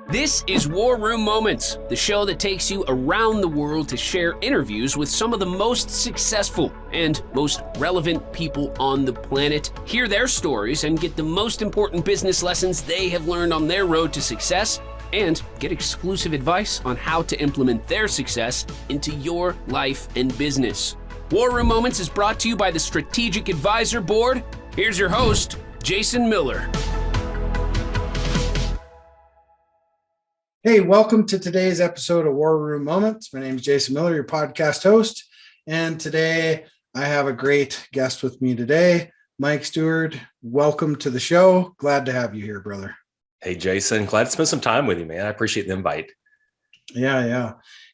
This is War Room Moments, the show that takes you around the world to share interviews with some of the most successful and most relevant people on the planet, hear their stories, and get the most important business lessons they have learned on their road to success, and get exclusive advice on how to implement their success into your life and business. War Room Moments is brought to you by the Strategic Advisor Board. Here's your host, Jason Miller. Hey, welcome to today's episode of War Room Moments. My name is Jason Miller, your podcast host. And today I have a great guest with me today, Mike Steward. Welcome to the show. Glad to have you here, brother. Hey, Jason, glad to spend some time with you, man. I appreciate the invite. Yeah.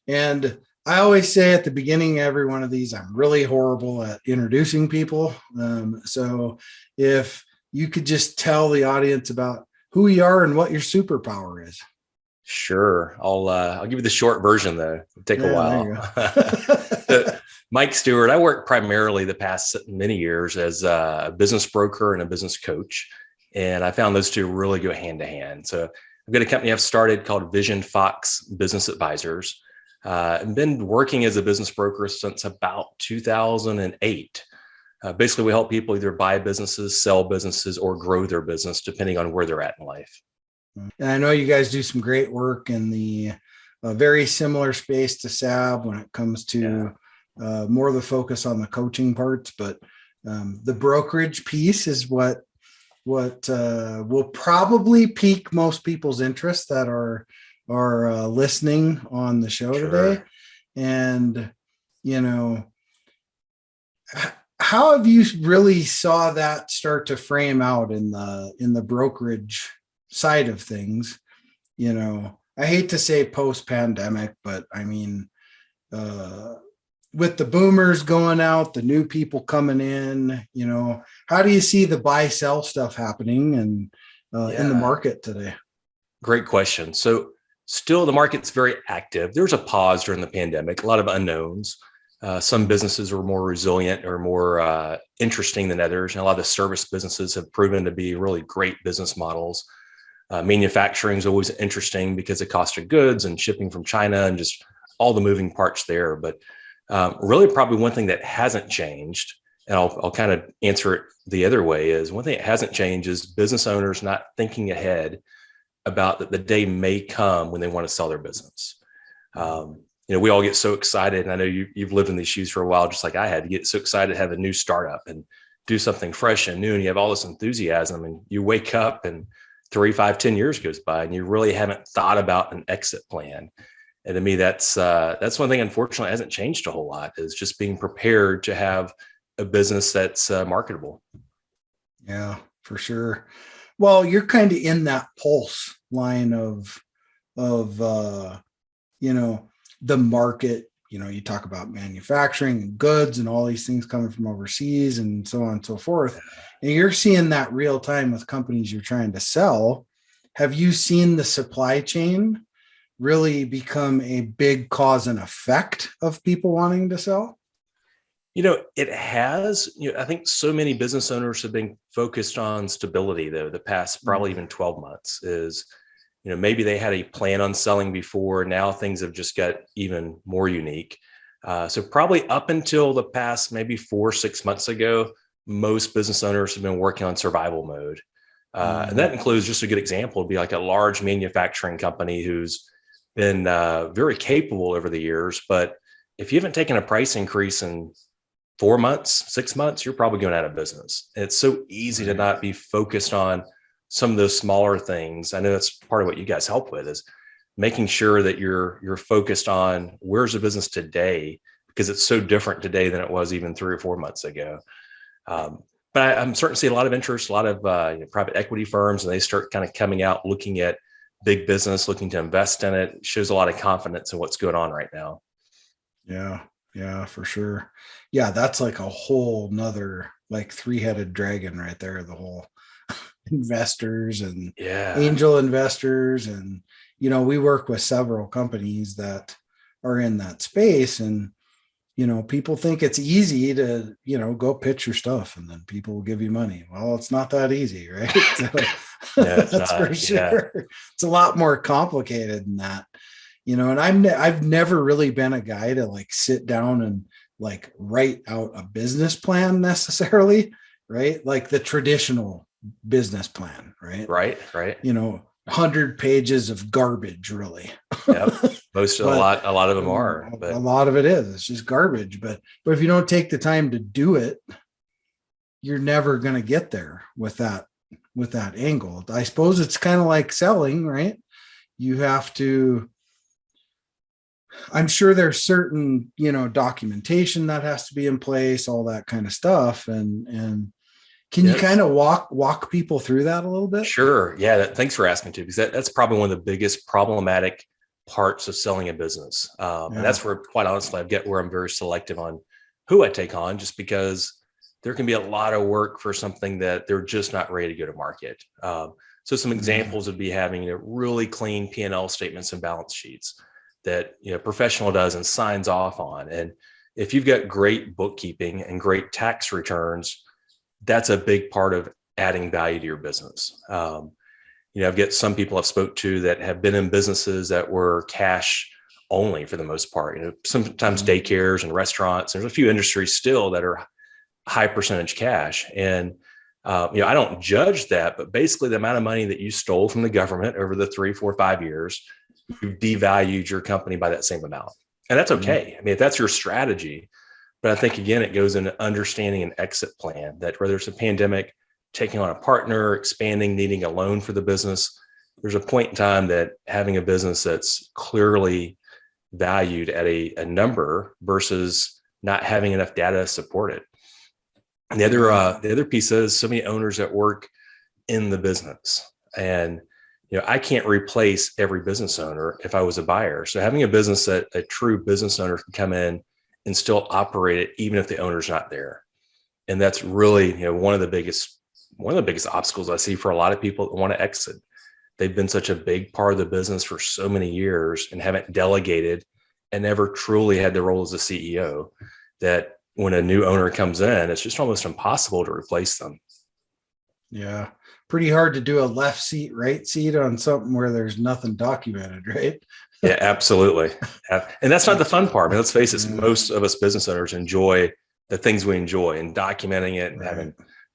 And I always say at the beginning of every one of these, I'm really horrible at introducing people. So if you could just tell the audience about who you are and what your superpower is. Sure. I'll give you the short version, though. It'll take a while. Mike Steward, I worked primarily the past many years as a business broker and a business coach. And I found those two really go hand to hand. So I've got a company I've started called Vision Fox Business Advisors. I've been working as a business broker since about 2008. Basically, we help people either buy businesses, sell businesses, or grow their business, depending on where they're at in life. And I know you guys do some great work in the very similar space to SAB when it comes to more of the focus on the coaching parts, but the brokerage piece is what will probably pique most people's interest that are listening on the show today. And, how have you really saw that start to frame out in the brokerage side of things? I hate to say post-pandemic, but I mean, with the boomers going out, the new people coming in, how do you see the buy-sell stuff happening and in the market today? Great question. So still the market's very active. There was a pause during the pandemic, a lot of unknowns. Some businesses were more resilient or more interesting than others. And a lot of the service businesses have proven to be really great business models. Manufacturing is always interesting because of cost of goods and shipping from China and just all the moving parts there. But really probably one thing that hasn't changed, and I'll kind of answer it the other way, is one thing that hasn't changed is business owners not thinking ahead about that the day may come when they want to sell their business. We all get so excited, and I know you've lived in these shoes for a while, just like I had. You get so excited to have a new startup and do something fresh and new, and you have all this enthusiasm, and you wake up and 3, 5, 10 years goes by and you really haven't thought about an exit plan. And to me, that's one thing, unfortunately, hasn't changed a whole lot, is just being prepared to have a business that's marketable. Yeah, for sure. Well, you're kind of in that pulse line of the market. You talk about manufacturing and goods and all these things coming from overseas and so on and so forth. And you're seeing that real time with companies you're trying to sell. Have you seen the supply chain really become a big cause and effect of people wanting to sell? It has. I think so many business owners have been focused on stability, though, the past probably even 12 months is, maybe they had a plan on selling before. Now things have just got even more unique. So probably up until the past maybe 4 or 6 months ago, most business owners have been working on survival mode. And that includes, just a good example, would be like a large manufacturing company who's been very capable over the years. But if you haven't taken a price increase in 4 months, 6 months, you're probably going out of business. And it's so easy to not be focused on some of those smaller things. I know that's part of what you guys help with, is making sure that you're focused on where's the business today, because it's so different today than it was even 3 or 4 months ago. But I'm starting to see a lot of interest, a lot of private equity firms, and they start kind of coming out, looking at big business, looking to invest in it. It shows a lot of confidence in what's going on right now. Yeah, for sure. Yeah, that's like a whole nother like three-headed dragon right there, the whole investors and angel investors. And, we work with several companies that are in that space, and, people think it's easy to, go pitch your stuff and then people will give you money. Well, it's not that easy, right? No, it's That's not. for sure. It's a lot more complicated than that, and I've never really been a guy to like sit down and like write out a business plan necessarily, right? Like the traditional business plan, right? Right. 100 pages of garbage, really. Yep. Most a But lot of them are, a but lot of it is. It's just garbage. But if you don't take the time to do it, you're never going to get there with that angle. I suppose it's kind of like selling, right? You have to. I'm sure there's certain, documentation that has to be in place, all that kind of stuff. And can you kind of walk people through that a little bit? Sure. Yeah. Thanks for asking too, because that's probably one of the biggest problematic parts of selling a business. And that's where, quite honestly, I get where I'm very selective on who I take on, just because there can be a lot of work for something that they're just not ready to go to market. So some examples would be having really clean P&L statements and balance sheets that professional does and signs off on. And if you've got great bookkeeping and great tax returns, that's a big part of adding value to your business. I've got some people I've spoke to that have been in businesses that were cash only for the most part. Sometimes daycares and restaurants. There's a few industries still that are high percentage cash, and I don't judge that, but basically the amount of money that you stole from the government over the 3, 4, 5 years, you've devalued your company by that same amount. And that's okay. I mean, if that's your strategy, but I think, again, it goes into understanding an exit plan, that whether it's a pandemic, taking on a partner, expanding, needing a loan for the business, there's a point in time that having a business that's clearly valued at a number versus not having enough data to support it. And the other piece is so many owners that work in the business, and I can't replace every business owner if I was a buyer. So having a business that a true business owner can come in and still operate it, even if the owner's not there. And that's really, one of the biggest obstacles I see for a lot of people that want to exit. They've been such a big part of the business for so many years and haven't delegated and never truly had the role as a CEO, that when a new owner comes in, it's just almost impossible to replace them. Yeah. Pretty hard to do a left seat, right seat on something where there's nothing documented, right? Yeah, absolutely. And that's not the fun part. I mean, let's face it, most of us business owners enjoy the things we enjoy, and documenting it and having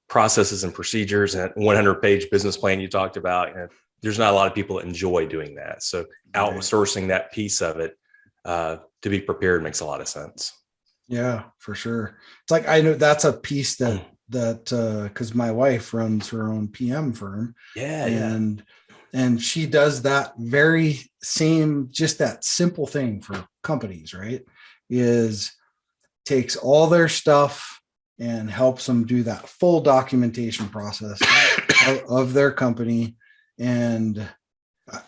processes and procedures, and that 100-page business plan you talked about. There's not a lot of people that enjoy doing that. So outsourcing that piece of it to be prepared makes a lot of sense. Yeah, for sure. It's like, I know that's a piece that because my wife runs her own PM firm. And she does that very same, just that simple thing for companies, right? Is takes all their stuff and helps them do that full documentation process of their company. And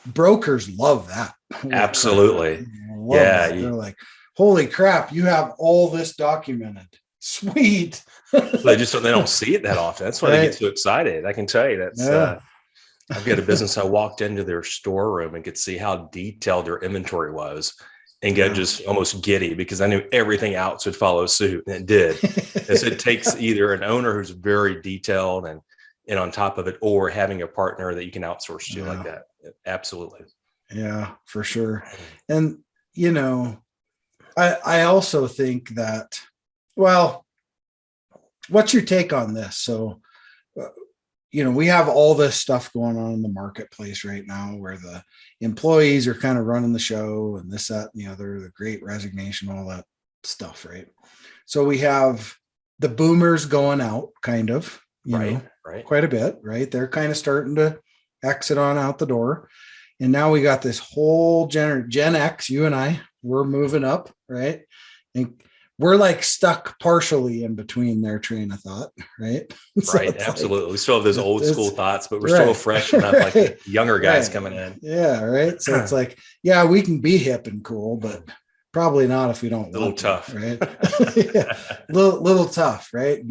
brokers love that. Absolutely. That. They're like, holy crap, you have all this documented. Sweet. They don't see it that often. That's why they get so excited. I can tell you that's I've got a business. I walked into their storeroom and could see how detailed their inventory was, and got just almost giddy because I knew everything else would follow suit, and it did. So it takes either an owner who's very detailed and on top of it, or having a partner that you can outsource to like that. Absolutely. Yeah, for sure. And, I also think that, well, what's your take on this? So, we have all this stuff going on in the marketplace right now where the employees are kind of running the show, and this, that, and the other, the great resignation, all that stuff, right? So we have the boomers going out kind of, quite a bit, right? They're kind of starting to exit on out the door. And now we got this whole Gen X, you and I, we're moving up, right? And we're like stuck partially in between their train of thought, right? So absolutely. Like, we still have those old school thoughts, but we're still fresh enough, like the younger guys coming in. Yeah, right. So it's like, yeah, we can be hip and cool, but probably not if we don't. A little tough, right? little tough, right?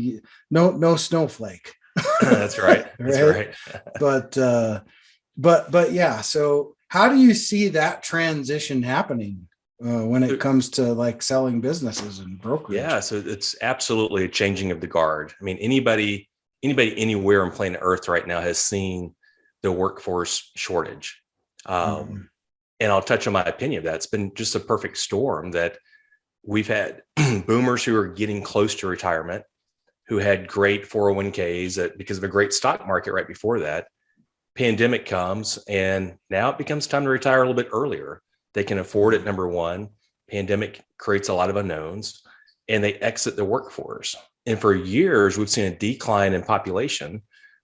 No snowflake. That's right. That's right. But yeah. So how do you see that transition happening when it comes to like selling businesses and brokerage? Yeah, so it's absolutely a changing of the guard. I mean, anybody anywhere on planet Earth right now has seen the workforce shortage. Mm-hmm. And I'll touch on my opinion of that. It's been just a perfect storm that we've had boomers who are getting close to retirement, who had great 401ks because of a great stock market right before that. Pandemic comes, and now it becomes time to retire a little bit earlier. They can afford it, number one. Pandemic creates a lot of unknowns, and they exit the workforce. And for years, we've seen a decline in population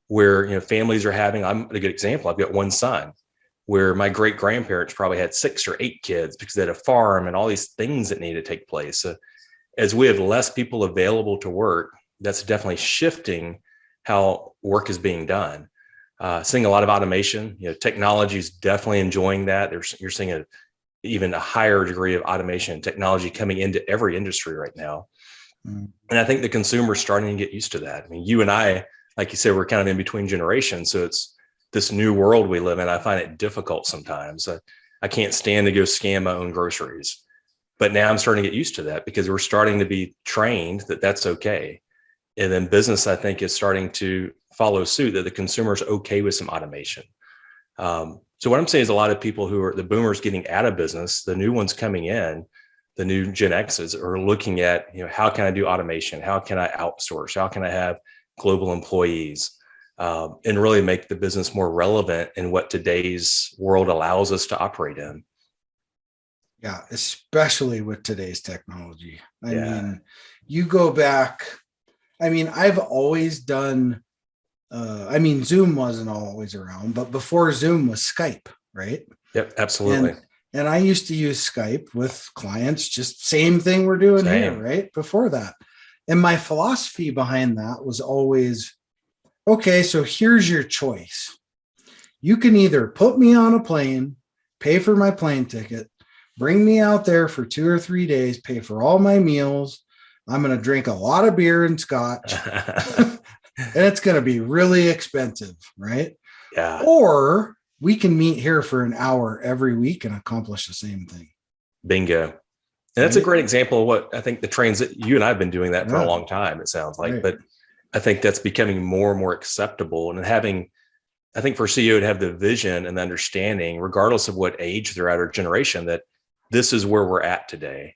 where, families are having, I'm a good example. I've got one son where my great grandparents probably had 6 or 8 kids because they had a farm and all these things that needed to take place. So as we have less people available to work, that's definitely shifting how work is being done. Seeing a lot of automation, technology is definitely enjoying that. You're seeing even a higher degree of automation and technology coming into every industry right now. Mm. And I think the consumer is starting to get used to that. I mean, you and I, like you said, we're kind of in between generations. So it's this new world we live in. I find it difficult sometimes. I can't stand to go scan my own groceries. But now I'm starting to get used to that because we're starting to be trained that that's okay. And then business, I think, is starting to follow suit that the consumer is okay with some automation. So what I'm saying is a lot of people who are the boomers getting out of business, the new ones coming in, the new Gen X's are looking at, how can I do automation? How can I outsource? How can I have global employees? And really make the business more relevant in what today's world allows us to operate in. Yeah, especially with today's technology. I mean, you go back, I've always done, Zoom wasn't always around, but before Zoom was Skype, right? Yep, absolutely. And I used to use Skype with clients, just same thing we're doing here, right? Before that. And my philosophy behind that was always, okay, so here's your choice. You can either put me on a plane, pay for my plane ticket, bring me out there for 2 or 3 days, pay for all my meals. I'm going to drink a lot of beer and scotch, and it's going to be really expensive, right? Yeah. Or we can meet here for an hour every week and accomplish the same thing. Bingo. And that's a great example of what I think the transit, you and I have been doing that for a long time, it sounds like, but I think that's becoming more and more acceptable. And I think for a CEO to have the vision and the understanding, regardless of what age they're at or generation, that this is where we're at today.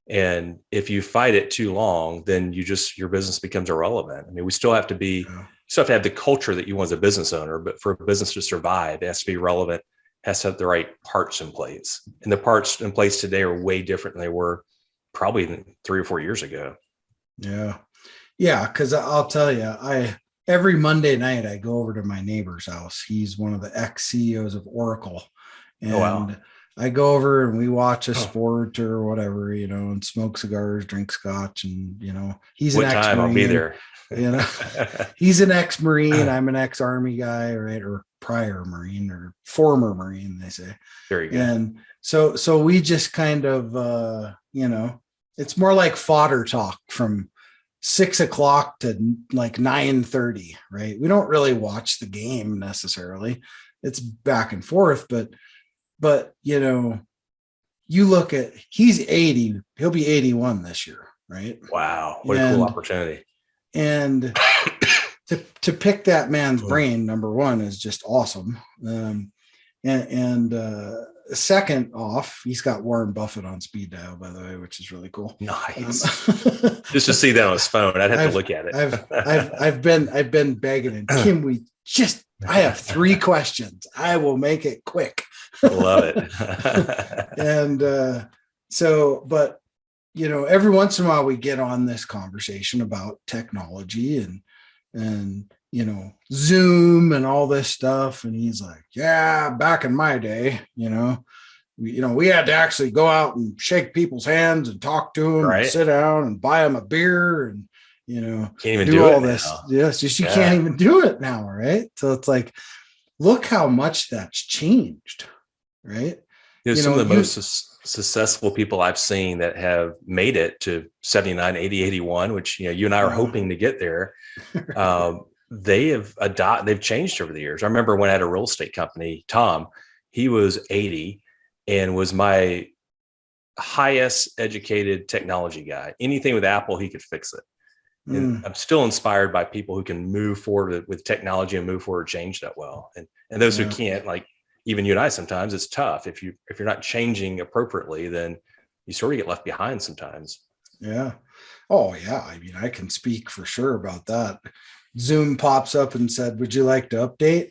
And if you fight it too long, then your business becomes irrelevant. I mean, we still have to have the culture that you want as a business owner, but for a business to survive, it has to be relevant, has to have the right parts in place. And the parts in place today are way different than they were probably 3 or 4 years ago. Yeah. Yeah. Cause I'll tell you, every Monday night I go over to my neighbor's house. He's one of the ex-CEOs of Oracle. And I go over and we watch a sport or whatever, and smoke cigars, drink scotch, and he's an ex-Marine. I'll be there. He's an ex-Marine. I'm an ex-Army guy, right? Or prior Marine or former Marine, they say. Very good. And so we just kind of it's more like fodder talk from 6 o'clock to like 9:30, right? We don't really watch the game necessarily. It's back and forth, but you look at, he's 80, he'll be 81 this year, right? Wow. What a cool opportunity. And to pick that man's brain, number one, is just awesome. Second off, he's got Warren Buffett on speed dial, by the way, which is really cool. Nice. Just to see that on his phone, I'd have to look at it. I've been begging him. Kim, I have 3 questions. I will make it quick. Love it. And but every once in a while we get on this conversation about technology and Zoom and all this stuff. And he's like, yeah, back in my day, we had to actually go out and shake people's hands and talk to them, and sit down and buy them a beer and, can't even do all it this. now. Yes. You can't even do it now. Right. So it's like, look how much that's changed. Right. Some of the most successful people I've seen that have made it to 79, 80, 81, which, you and I are hoping to get there. They've changed over the years. I remember when I had a real estate company, Tom, he was 80 and was my highest educated technology guy. Anything with Apple, he could fix it. And I'm still inspired by people who can move forward with technology and move forward change that well. And those who can't, like even you and I, sometimes it's tough. If you're not changing appropriately, then you sort of get left behind sometimes. Yeah. Oh yeah. I mean, I can speak for sure about that. Zoom pops up and said, "Would you like to update?"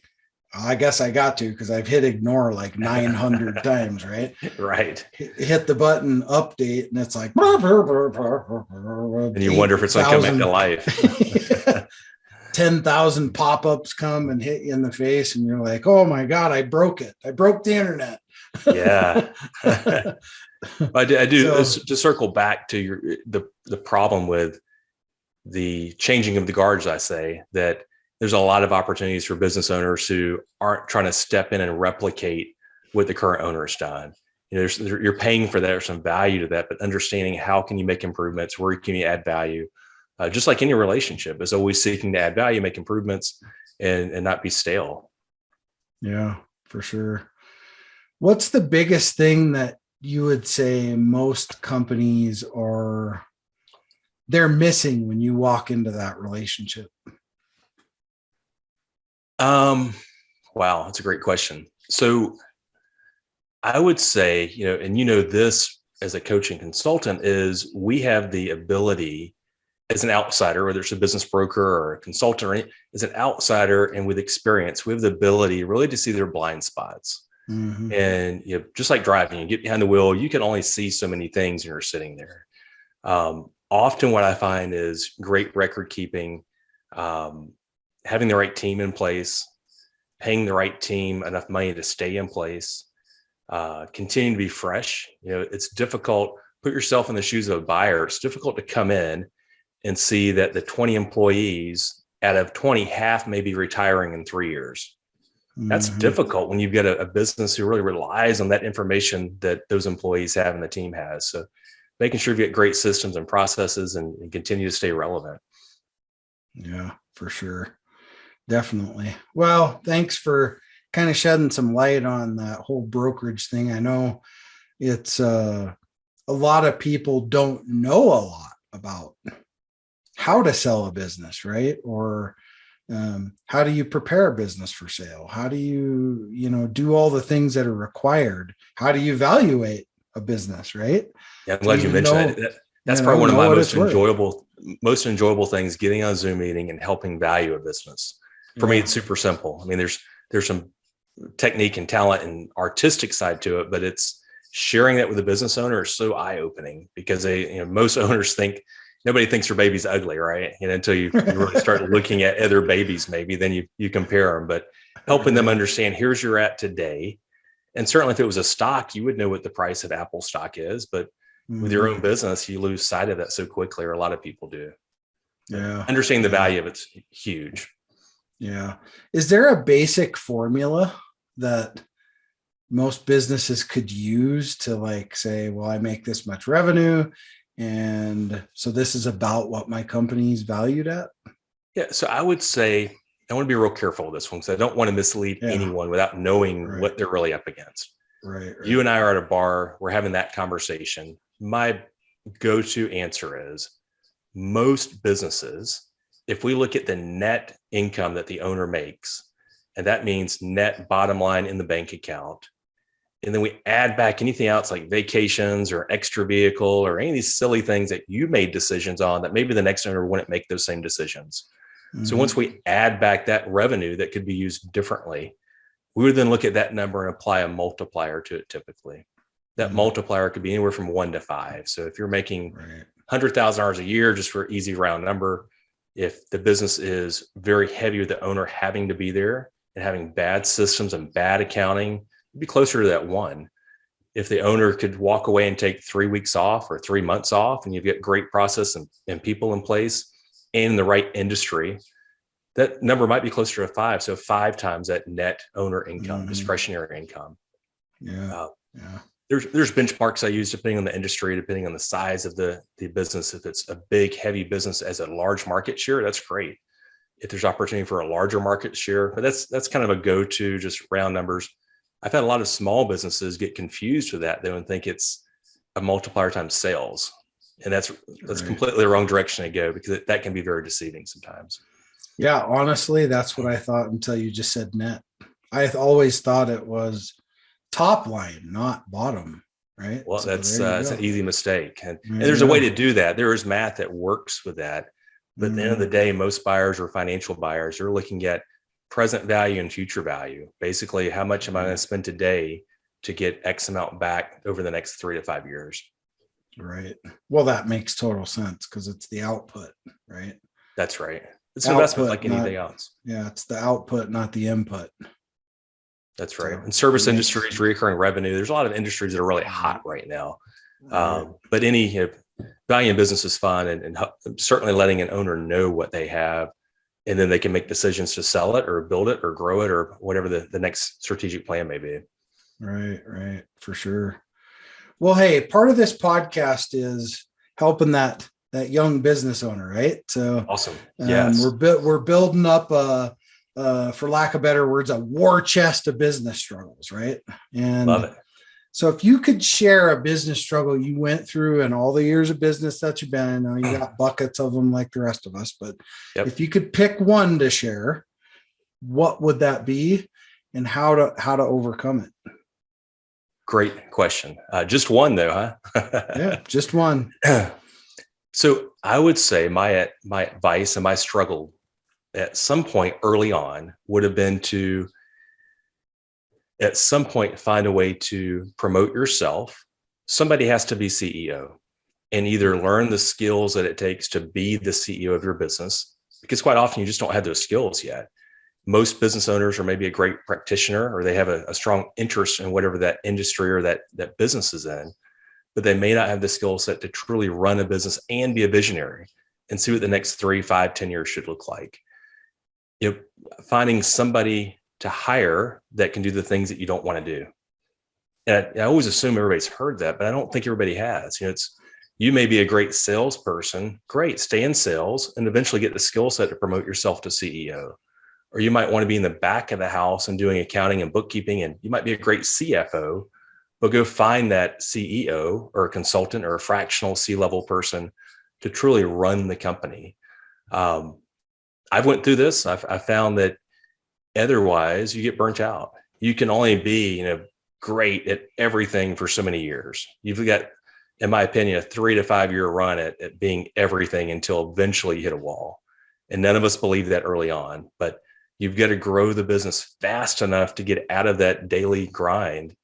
I guess I got to, because I've hit ignore like 900 times, right? Right. Hit the button update and it's like, and you wonder if it's going to come back to life. 10,000 pop-ups come and hit you in the face and you're like, oh my God, I broke it. I broke the internet. Yeah. I do so, to circle back to the problem with the changing of the guards. I say that there's a lot of opportunities for business owners who aren't trying to step in and replicate what the current owner has done. You're paying for that. There's some value to that, but understanding how can you make improvements, where can you add value, just like any relationship is always seeking to add value, make improvements, and not be stale. Yeah, for sure. What's the biggest thing that you would say most companies they're missing when you walk into that relationship? Wow, that's a great question. So I would say, and this as a coaching consultant, is we have the ability as an outsider, whether it's a business broker or a consultant, or as an outsider and with experience, we have the ability really to see their blind spots. Mm-hmm. And just like driving, you get behind the wheel, you can only see so many things when you're sitting there. Often what I find is great record keeping, having the right team in place, paying the right team enough money to stay in place, continuing to be fresh. It's difficult. Put yourself in the shoes of a buyer. It's difficult to come in and see that the 20 employees out of 20, half may be retiring in 3 years. That's difficult when you've got a business who really relies on that information that those employees have and the team has. So making sure you get great systems and processes and continue to stay relevant. Yeah, for sure. Definitely. Well, thanks for kind of shedding some light on that whole brokerage thing. I know it's a lot of people don't know a lot about how to sell a business, right? Or how do you prepare a business for sale? How do you, do all the things that are required? How do you evaluate a business, right? Yeah, I'm glad you mentioned that. That's probably one of my most enjoyable things, getting on a Zoom meeting and helping value a business. For me, it's super simple. I mean, there's some technique and talent and artistic side to it, but it's sharing that with a business owner is so eye-opening, because most owners think, nobody thinks their baby's ugly, right? Until you really start looking at other babies, maybe then you compare them, but helping them understand, here's where you're at today. And certainly if it was a stock, you would know what the price of Apple stock is, but with your own business, you lose sight of that so quickly, or a lot of people do. Yeah. Understanding the value of it's huge. Yeah. Is there a basic formula that most businesses could use to say, well, I make this much revenue, and so this is about what my company's valued at? Yeah. So I would say, I want to be real careful with this one, because I don't want to mislead anyone without knowing what they're really up against. Right. You and I are at a bar, we're having that conversation. My go-to answer is, most businesses, if we look at the net income that the owner makes, and that means net bottom line in the bank account, and then we add back anything else like vacations or extra vehicle or any of these silly things that you made decisions on that maybe the next owner wouldn't make those same decisions. So once we add back that revenue that could be used differently, we would then look at that number and apply a multiplier to it typically. That multiplier could be anywhere from 1 to 5. So if you're making $100,000 a year, just for easy round number, if the business is very heavy with the owner having to be there and having bad systems and bad accounting, it'd be closer to that 1. If the owner could walk away and take 3 weeks off or 3 months off, and you've got great process and people in place and in the right industry, that number might be closer to 5. So 5 times that net owner income, discretionary income. Yeah. There's benchmarks I use depending on the industry, depending on the size of the business. If it's a big, heavy business as a large market share, that's great. If there's opportunity for a larger market share, but that's kind of a go-to, just round numbers. I've had a lot of small businesses get confused with that though and think it's a multiplier times sales. And that's Right. completely the wrong direction to go, because that can be very deceiving sometimes. Yeah, honestly, that's what I thought until you just said net. I always thought it was top line, not bottom, right? Well, So that's there you it's go. an easy mistake. And There there's you a way go. to do that. There is math that works with that. But at the end of the day, most buyers or financial buyers are looking at present value and future value. Basically, how much am I going to spend today to get X amount back over the next 3 to 5 years? Right. Well, that makes total sense because it's the output, right? That's right. It's an investment like anything else. Yeah, it's the output, not the input. That's right. So And service it industries, recurring revenue, there's a lot of industries that are really hot right now. Right. But any value in business is fun, and certainly letting an owner know what they have, and then they can make decisions to sell it or build it or grow it or whatever the next strategic plan may be. Right, for sure. Well, hey, part of this podcast is helping that young business owner, right? So Awesome. Yes. we're building up for lack of better words, a war chest of business struggles, right? And love it. So if you could share a business struggle you went through in all the years of business that you've been, I know you got buckets of them like the rest of us, but if you could pick one to share, what would that be and how to overcome it? Great question. Just one though, huh? Yeah, just one. So I would say my advice and my struggle at some point early on would have been to, at some point, find a way to promote yourself. Somebody has to be CEO and either learn the skills that it takes to be the CEO of your business, because quite often you just don't have those skills yet. Most business owners are maybe a great practitioner, or they have a strong interest in whatever that industry or that business is in, but they may not have the skill set to truly run a business and be a visionary and see what the next 3, 5, 10 years should look like. Finding somebody to hire that can do the things that you don't want to do. And I always assume everybody's heard that, but I don't think everybody has. You may be a great salesperson. Great, stay in sales and eventually get the skill set to promote yourself to CEO. Or you might want to be in the back of the house and doing accounting and bookkeeping, and you might be a great CFO, but go find that CEO or a consultant or a fractional C-level person to truly run the company. I've went through this. I found that otherwise you get burnt out. You can only be, great at everything for so many years. You've got, in my opinion, a 3 to 5 year run at being everything until eventually you hit a wall. And none of us believe that early on, but you've got to grow the business fast enough to get out of that daily grind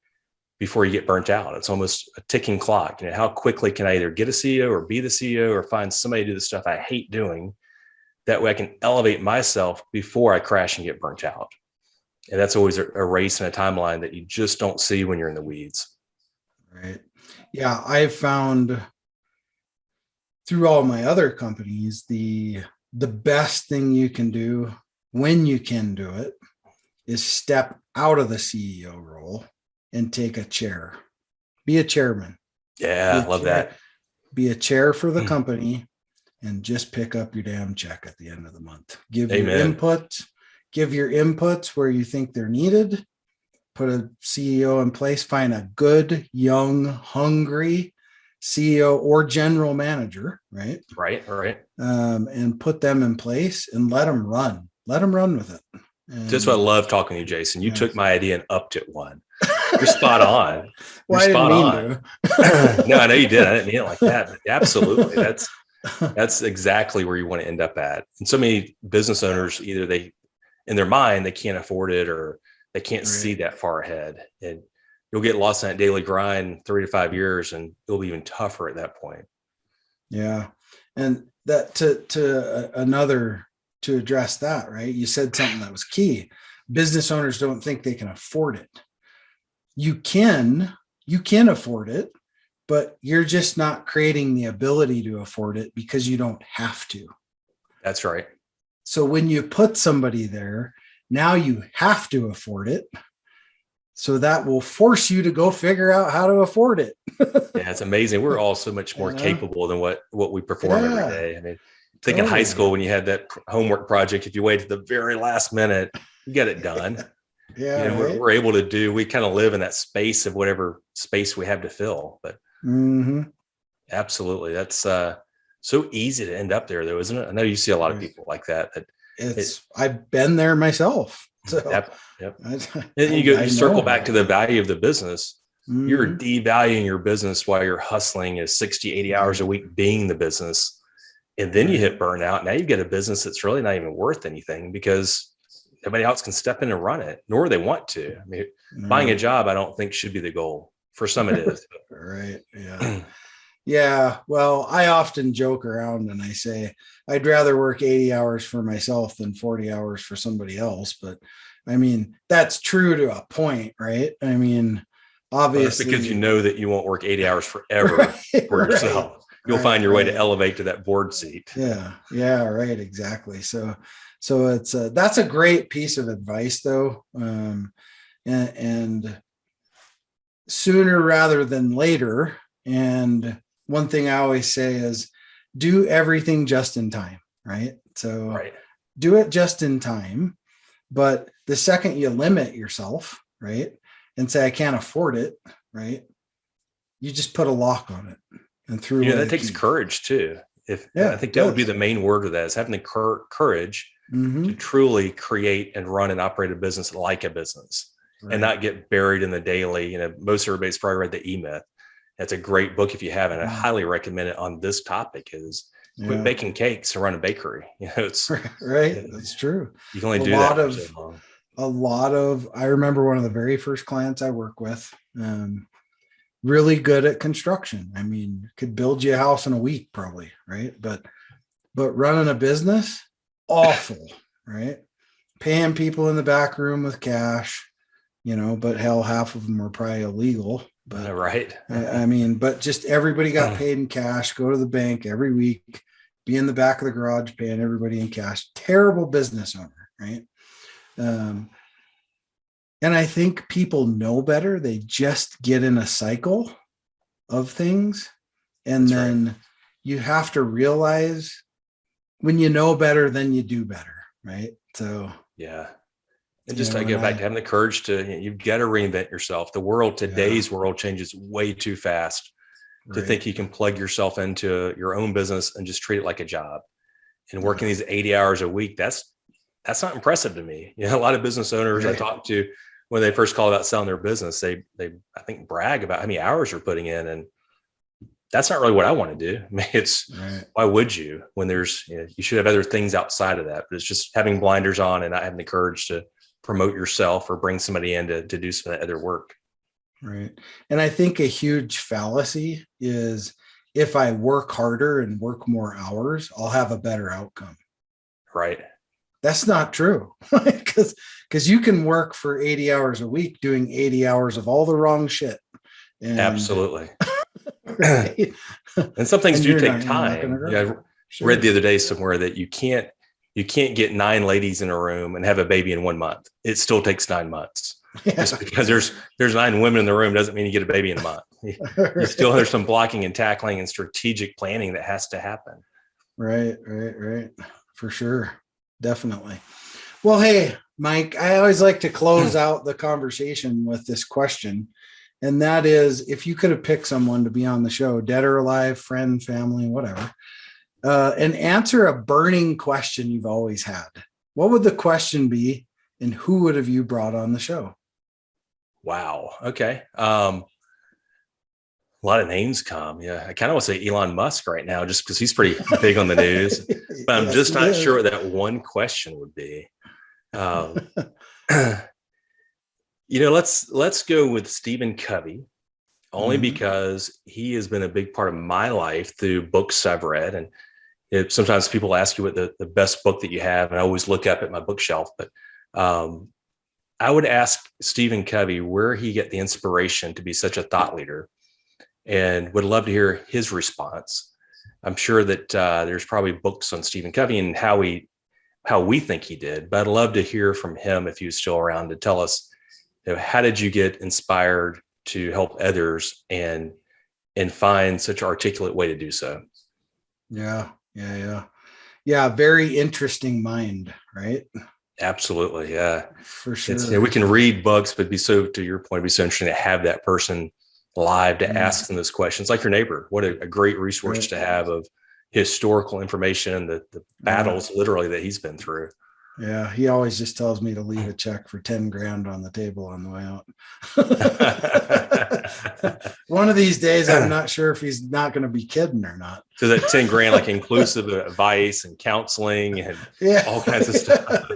before you get burnt out. It's almost a ticking clock. How quickly can I either get a CEO or be the CEO or find somebody to do the stuff I hate doing? That way I can elevate myself before I crash and get burnt out. And that's always a race and a timeline that you just don't see when you're in the weeds. Right. Yeah. I've found through all my other companies, the best thing you can do when you can do it is step out of the CEO role and take a chair. Be a chairman. Yeah, I love that. Be a chair for the company and just pick up your damn check at the end of the month. Give your inputs where you think they're needed. Put a CEO in place. Find a good, young, hungry CEO or general manager, right? Right. And put them in place and let them run. Let them run with it. And that's what I love talking to you, Jason. You took my idea and upped it one. You're spot on. Well, I didn't mean to. No, I know you did. I didn't mean it like that. But absolutely. That's exactly where you want to end up at. And so many business owners, either they, in their mind, they can't afford it or they can't see that far ahead. And you'll get lost in that daily grind 3 to 5 years, and it'll be even tougher at that point. Yeah. And that to address that, right? You said something that was key. Business owners don't think they can afford it. You can afford it, but you're just not creating the ability to afford it because you don't have to. That's right. So when you put somebody there, now you have to afford it. So that will force you to go figure out how to afford it. Yeah, it's amazing. We're all so much more capable than what we perform every day. I mean, think in high school when you had that homework project, if you wait to the very last minute, you get it done. Yeah, we're able to we kind of live in that space of whatever space we have to fill. But Absolutely. That's so easy to end up there, though, isn't it? I know you see a lot of people like that. I've been there myself. So yep. And you circle back to the value of the business. Mm-hmm. You're devaluing your business while you're hustling is 60, 80 hours a week being the business. And then you hit burnout. Now you get a business that's really not even worth anything because nobody else can step in and run it, nor they want to. I mean, buying a job, I don't think should be the goal. For some it is. Right. Yeah. Yeah. Well, I often joke around and I say, I'd rather work 80 hours for myself than 40 hours for somebody else. But I mean, that's true to a point, right? I mean, obviously. Because you know that you won't work 80 hours forever for yourself. You'll find your way to elevate to that board seat. Yeah. Yeah. Right. Exactly. So it's that's a great piece of advice though. And sooner rather than later. And one thing I always say is do everything just in time. Right. So do it just in time. But the second you limit yourself, right, and say, I can't afford it. Right. You just put a lock on it. And through that takes courage too. I think that would be the main word of that is having the courage to truly create and run and operate a business like a business and not get buried in the daily. Most everybody's probably read the E-Myth. That's a great book if you haven't. I highly recommend it on this topic is quit baking cakes and run a bakery. It's right. That's true. You can only do that for so long. I remember one of the very first clients I work with, really good at construction. I mean, could build you a house in a week probably, right? But running a business, awful, right? Paying people in the back room with cash, but hell, half of them were probably illegal. But right. I mean, but just everybody got paid in cash, go to the bank every week, be in the back of the garage paying everybody in cash. Terrible business owner, right? And I think people know better. They just get in a cycle of things. And then you have to realize when you know better, then you do better. Right. So, yeah. And just I go back to having the courage to, you've got to reinvent yourself. The world, today's world changes way too fast to think you can plug yourself into your own business and just treat it like a job. And working these 80 hours a week, that's not impressive to me. A lot of business owners I talk to, when they first call about selling their business, they I think brag about how many hours they're putting in, and that's not really what I want to do. I mean, why would you when there's you should have other things outside of that, but it's just having blinders on and not having the courage to promote yourself or bring somebody in to do some other work. Right. And I think a huge fallacy is if I work harder and work more hours, I'll have a better outcome. Right. That's not true because you can work for 80 hours a week doing 80 hours of all the wrong shit. And, absolutely. Right? And some things do take time. I read the other day somewhere that you can't get 9 ladies in a room and have a baby in 1 month. It still takes 9 months. Just because there's 9 women in the room doesn't mean you get a baby in a month. You still there's some blocking and tackling and strategic planning that has to happen. Right. For sure. Definitely. Well, hey, Mike, I always like to close out the conversation with this question. And that is, if you could have picked someone to be on the show, dead or alive, friend, family, whatever, and answer a burning question you've always had, what would the question be and who would have you brought on the show? Wow. Okay. A lot of names come. Yeah. I kind of want to say Elon Musk right now, just because he's pretty big on the news, but I'm just not sure what that one question would be. Let's go with Stephen Covey, only because he has been a big part of my life through books I've read. And sometimes people ask you what the best book that you have, and I always look up at my bookshelf, but I would ask Stephen Covey where he get the inspiration to be such a thought leader, and would love to hear his response. I'm sure that there's probably books on Stephen Covey and how we think he did, but I'd love to hear from him if he was still around to tell us, how did you get inspired to help others and find such an articulate way to do so? Yeah. Very interesting mind, right? Absolutely. Yeah, for sure. We can read books, but to your point, it'd be so interesting to have that person live to ask them those questions. Like your neighbor, what a great resource to have of historical information and the battles literally that he's been through. Yeah, he always just tells me to leave a check for 10 grand on the table on the way out. One of these days, I'm not sure if he's not going to be kidding or not. So that 10 grand, like inclusive of advice and counseling and all kinds of stuff.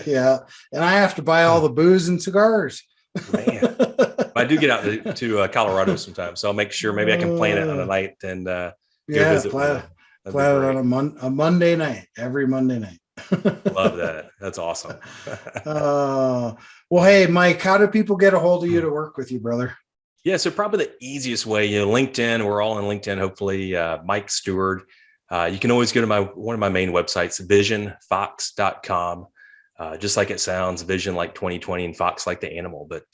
Yeah. And I have to buy all the booze and cigars. Man, I do get out to Colorado sometimes, so I'll make sure maybe I can plan it on a night and go visit. Plan it on a Monday night, every Monday night. Love that. That's awesome. Well, hey, Mike, how do people get a hold of you to work with you, brother? Yeah, so probably the easiest way, LinkedIn. We're all on LinkedIn. Hopefully, Mike Steward. You can always go to one of my main websites, visionfox.com. Just like it sounds, vision like 2020 and fox like the animal. But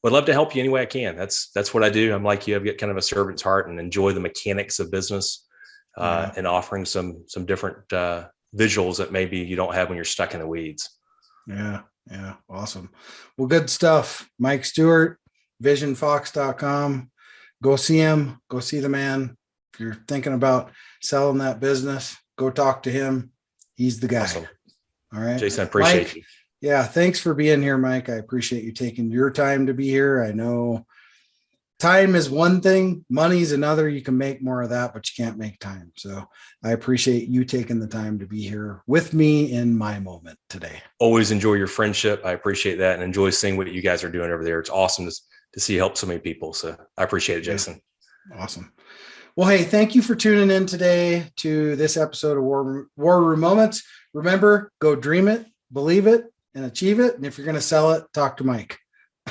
would love to help you any way I can. That's what I do. I'm like you. I've got kind of a servant's heart and enjoy the mechanics of business and offering some different visuals that maybe you don't have when you're stuck in the weeds. Yeah. Awesome. Well, good stuff. Mike Steward, visionfox.com. Go see him. Go see the man. If you're thinking about selling that business, go talk to him. He's the guy. Awesome. All right. Jason, I appreciate you. Yeah. Thanks for being here, Mike. I appreciate you taking your time to be here. I know time is one thing, money's another. You can make more of that, but you can't make time. So I appreciate you taking the time to be here with me in my moment today. Always enjoy your friendship. I appreciate that and enjoy seeing what you guys are doing over there. It's awesome to see you help so many people. So I appreciate it, Jason. Yeah. Awesome. Well, hey, thank you for tuning in today to this episode of War Room Moments. Remember, go dream it, believe it, and achieve it. And if you're going to sell it, talk to Mike.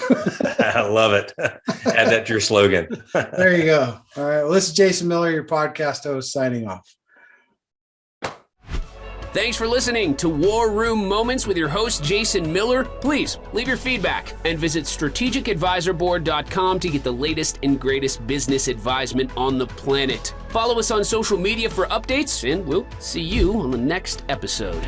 I love it. Add that to your slogan. There you go. All right. Well, this is Jason Miller, your podcast host, signing off. Thanks for listening to War Room Moments with your host, Jason Miller. Please leave your feedback and visit strategicadvisorboard.com to get the latest and greatest business advisement on the planet. Follow us on social media for updates, and we'll see you on the next episode.